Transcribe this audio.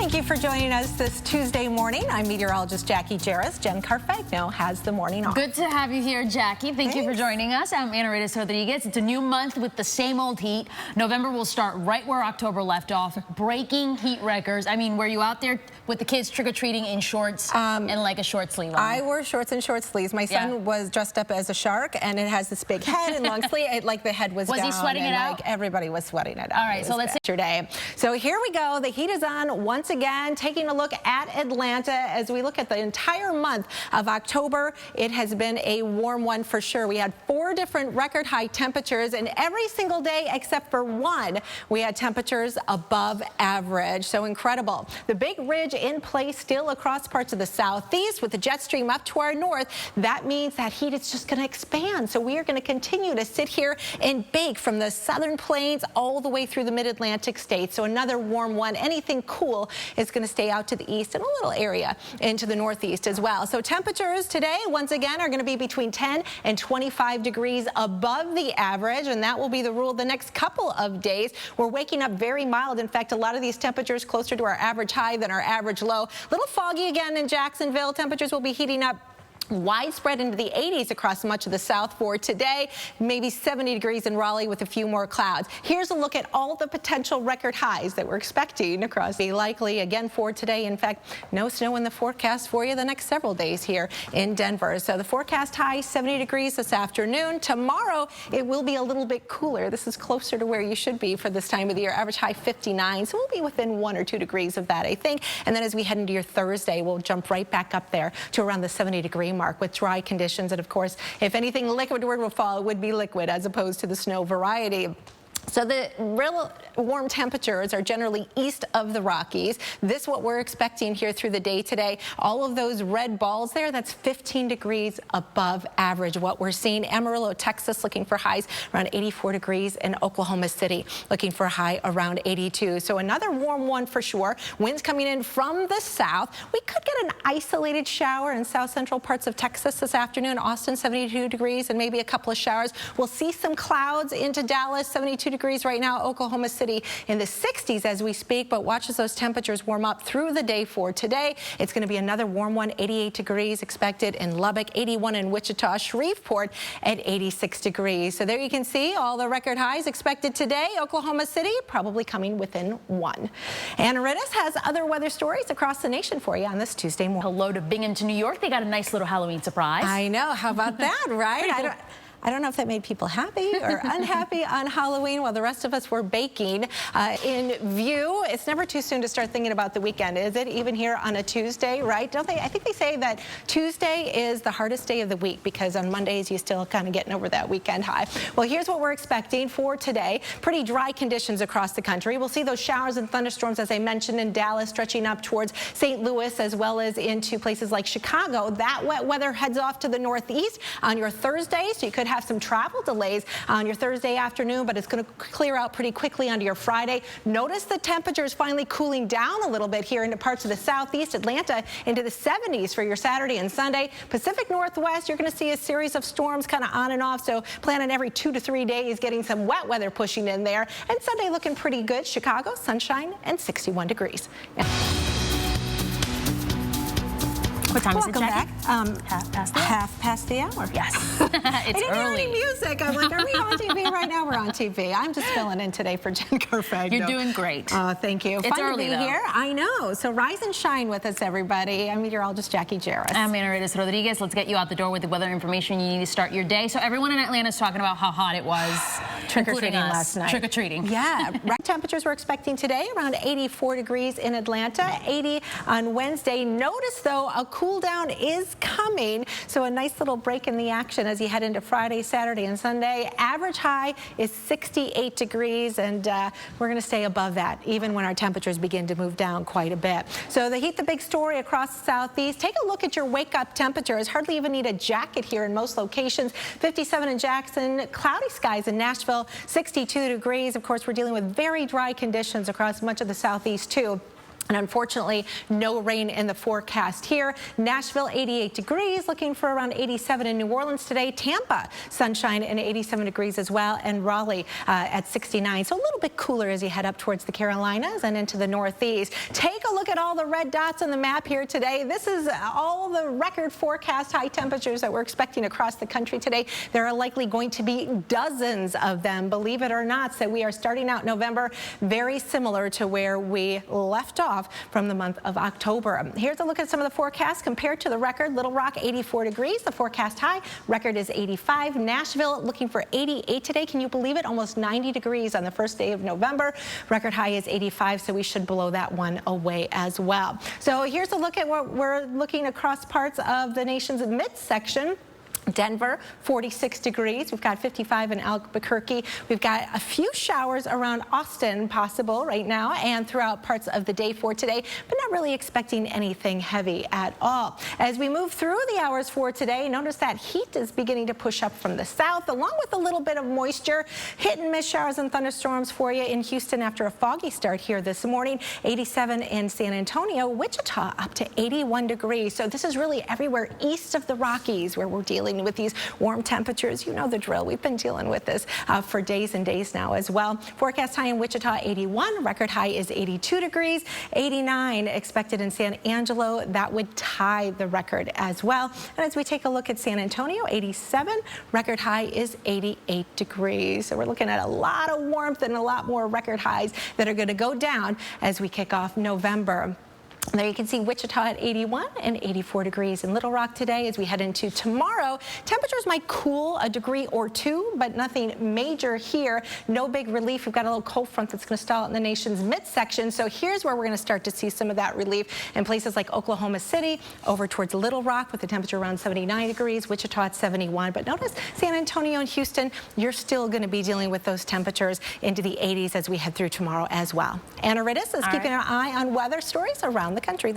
Thank you for joining us this Tuesday morning. I'm meteorologist Jaqui Jeras. Jen Carfagno has the morning off. Good to have you here, Jackie. Thank you for joining us. I'm Ana Rodriguez. It's a new month with the same old heat. November will start right where October left off, breaking heat records. I mean, were you out there with the kids trick-or-treating in shorts and like a short sleeve on? I wore shorts and short sleeves. My son was dressed up as a shark, and it has this big head and long sleeve. Like the head was down. Was he sweating it out? Like everybody was sweating it out. All right, so let's see. Yesterday. So here we go. The heat is on once again. Taking a look at Atlanta as we look at the entire month of October. It has been a warm one for sure. We had 4 different record high temperatures, and every single day except for one, we had temperatures above average. So incredible. The big ridge in place still across parts of the southeast with the jet stream up to our north. That means that heat is just going to expand. So we are going to continue to sit here and bake from the southern plains all the way through the mid-Atlantic states. So another warm one. Anything cool is going to stay out to the east and a little area into the northeast as well. So temperatures today, once again, are going to be between 10 and 25 degrees above the average, and that will be the rule the next couple of days. We're waking up very mild. In fact, a lot of these temperatures closer to our average high than our average low. A little foggy again in Jacksonville. Temperatures will be heating up widespread into the 80s across much of the south for today. Maybe 70 degrees in Raleigh with a few more clouds. Here's a look at all the potential record highs that we're expecting across the likely again for today. In fact, no snow in the forecast for you the next several days here in Denver. So the forecast high 70 degrees this afternoon. Tomorrow it will be a little bit cooler. This is closer to where you should be for this time of the year. Average high 59. So we'll be within 1 or 2 degrees of that, I think. And then as we head into your Thursday, we'll jump right back up there to around the 70-degree mark with dry conditions. And of course, if anything liquid word will fall, it would be liquid as opposed to the snow variety. So the real warm temperatures are generally east of the Rockies. This is what we're expecting here through the day today. All of those red balls there, that's 15 degrees above average. What we're seeing, Amarillo, Texas, looking for highs around 84 degrees, and Oklahoma City looking for a high around 82. So another warm one for sure. Winds coming in from the south. We could get an isolated shower in south central parts of Texas this afternoon. Austin, 72 degrees, and maybe a couple of showers. We'll see some clouds into Dallas, 72 degrees right now. Oklahoma City in the 60s as we speak, but watch as those temperatures warm up through the day for today. It's going to be another warm one, 88 degrees expected in Lubbock, 81 in Wichita, Shreveport at 86 degrees. So there you can see all the record highs expected today. Oklahoma City probably coming within 1. Ana Rodriguez has other weather stories across the nation for you on this Tuesday morning. Hello to Binghamton, New York. They got a nice little Halloween surprise. I know. How about that, right? I don't know if that made people happy or unhappy on Halloween while the rest of us were baking. In view, it's never too soon to start thinking about the weekend, is it? Even here on a Tuesday, right? Don't they? I think they say that Tuesday is the hardest day of the week because on Mondays you still kind of getting over that weekend high. Well, here's what we're expecting for today. Pretty dry conditions across the country. We'll see those showers and thunderstorms, as I mentioned, in Dallas, stretching up towards St. Louis as well as into places like Chicago. That wet weather heads off to the northeast on your Thursday, so you could have some travel delays on your Thursday afternoon, but it's going to clear out pretty quickly onto your Friday. Notice the temperatures finally cooling down a little bit here into parts of the southeast. Atlanta into the 70s for your Saturday and Sunday. Pacific Northwest, you're going to see a series of storms kind of on and off, so plan on every 2 to 3 days getting some wet weather pushing in there. And Sunday looking pretty good. Chicago, sunshine and 61 degrees. What time is it, Welcome Jackie? back. Half past the hour. Yes. It's I didn't early. hear any music. I'm like, are we on TV right now? We're on TV. I'm just filling in today for Jen Carfagno. You're doing great. Thank you. It's Fun early, to be though. here. I know. So rise and shine with us, everybody. I'm meteorologist Jaqui Jeras. I'm Ana Rodriguez. Let's get you out the door with the weather information you need to start your day. So everyone in Atlanta is talking about how hot it was. Trick-or-treating last night. Trick-or-treating. Yeah. Temperatures we're expecting today around 84 degrees in Atlanta, 80 on Wednesday. Notice, though, a cool down is coming. So a nice little break in the action as you head into Friday, Saturday, and Sunday. Average high is 68 degrees, and we're going to stay above that even when our temperatures begin to move down quite a bit. So the heat, the big story across the southeast. Take a look at your wake-up temperatures. Hardly even need a jacket here in most locations. 57 in Jackson, cloudy skies in Nashville, 62 degrees. Of course, we're dealing with very dry conditions across much of the southeast, too. And unfortunately, no rain in the forecast here. Nashville, 88 degrees, looking for around 87 in New Orleans today. Tampa, sunshine and 87 degrees as well. And Raleigh at 69. So a little bit cooler as you head up towards the Carolinas and into the Northeast. Take a look at all the red dots on the map here today. This is all the record forecast high temperatures that we're expecting across the country today. There are likely going to be dozens of them, believe it or not. So we are starting out November very similar to where we left off from the month of October. Here's a look at some of the forecasts compared to the record. Little Rock, 84 degrees. The forecast high record is 85. Nashville looking for 88 today. Can you believe it? Almost 90 degrees on the first day of November. Record high is 85, so we should blow that one away as well. So here's a look at what we're looking across parts of the nation's midsection. Denver, 46 degrees. We've got 55 in Albuquerque. We've got a few showers around Austin possible right now and throughout parts of the day for today, but not really expecting anything heavy at all. As we move through the hours for today, notice that heat is beginning to push up from the south, along with a little bit of moisture. Hit and miss showers and thunderstorms for you in Houston after a foggy start here this morning. 87 in San Antonio. Wichita up to 81 degrees. So this is really everywhere east of the Rockies where we're dealing with these warm temperatures. You know the drill. We've been dealing with this for days and days now as well. Forecast high in Wichita, 81. Record high is 82 degrees. 89 expected in San Angelo. That would tie the record as well. And as we take a look at San Antonio, 87. Record high is 88 degrees. So we're looking at a lot of warmth and a lot more record highs that are going to go down as we kick off November. There you can see Wichita at 81 and 84 degrees in Little Rock today. As we head into tomorrow, temperatures might cool a degree or two, but nothing major here. No big relief. We've got a little cold front that's going to stall out in the nation's midsection. So here's where we're going to start to see some of that relief in places like Oklahoma City, over towards Little Rock with the temperature around 79 degrees, Wichita at 71. But notice San Antonio and Houston, you're still going to be dealing with those temperatures into the 80s as we head through tomorrow as well. Anna Rittis is keeping an eye on weather stories around the country.